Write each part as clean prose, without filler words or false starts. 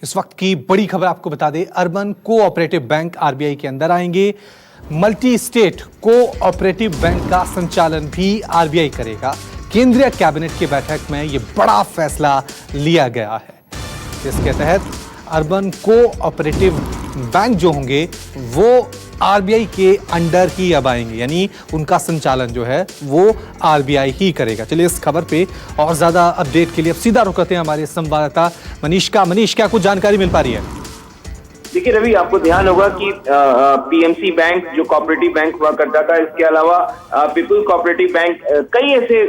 इस वक्त की बड़ी खबर आपको बता दें, अर्बन कोऑपरेटिव बैंक आरबीआई के अंदर आएंगे। मल्टी स्टेट कोऑपरेटिव बैंक का संचालन भी आरबीआई करेगा। केंद्रीय कैबिनेट की बैठक में यह बड़ा फैसला लिया गया है। इसके तहत अर्बन कोऑपरेटिव बैंक जो होंगे वो आरबीआई के अंडर ही अब आएंगे, यानी उनका संचालन जो है वो आरबीआई ही करेगा। चलिए इस खबर पे और ज्यादा अपडेट के लिए अब सीधा रुक करते हैं हमारे संवाददाता मनीष का। मनीष, क्या कुछ जानकारी मिल पा रही है? देखिए रवि, आपको ध्यान होगा कि पीएमसी बैंक जो कोऑपरेटिव बैंक हुआ करता था, इसके अलावा पीपल कोऑपरेटिव बैंक, कई ऐसे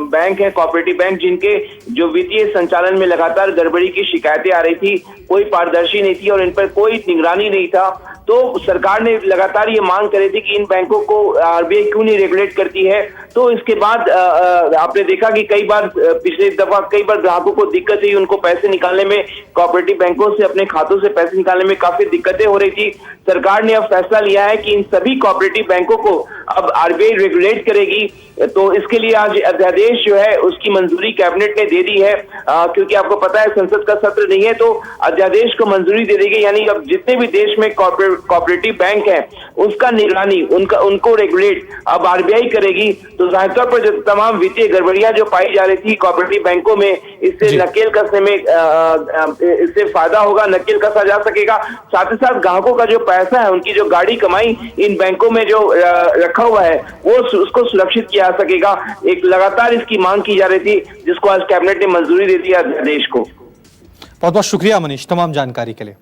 बैंक हैं कोऑपरेटिव बैंक जिनके जो वित्तीय संचालन में लगातार गड़बड़ी की शिकायतें आ रही थी, कोई पारदर्शी नहीं थी और इन पर कोई निगरानी नहीं था। तो सरकार ने लगातार ये मांग करी थी कि इन बैंकों को आरबीआई क्यों नहीं रेगुलेट करती है। तो इसके बाद आपने देखा कि कई बार पिछले दफा कई बार ग्राहकों को दिक्कत हुई, उनको पैसे निकालने में, कोऑपरेटिव बैंकों से अपने खातों से पैसे निकालने में काफी दिक्कतें हो रही थी। सरकार ने अब फैसला लिया है कि इन सभी कोऑपरेटिव बैंकों को अब आरबीआई रेगुलेट करेगी। तो इसके लिए आज अध्यादेश जो है उसकी मंजूरी कैबिनेट ने दे दी है, क्योंकि आपको पता है संसद का सत्र नहीं है, तो अध्यादेश को मंजूरी दे दी गई। यानी अब जितने भी देश में कोऑपरेटिव बैंक है उसका निगरानी, उनको रेगुलेट अब आरबीआई करेगी। तो जाहिर तौर पर जो तमाम वित्तीय गड़बड़ियां जो पाई जा रही थी कोऑपरेटिव बैंकों में, इससे नकेल कसने में इससे फायदा होगा, नकेल कसा जा सकेगा। साथ ही साथ ग्राहकों का जो पैसा है, उनकी जो गाड़ी कमाई इन बैंकों में जो रखा हुआ है वो उसको सुरक्षित किया जा सकेगा। एक लगातार इसकी मांग की जा रही थी, जिसको आज कैबिनेट ने मंजूरी दे दी अध्यादेश को। बहुत बहुत शुक्रिया मनीष तमाम जानकारी के लिए।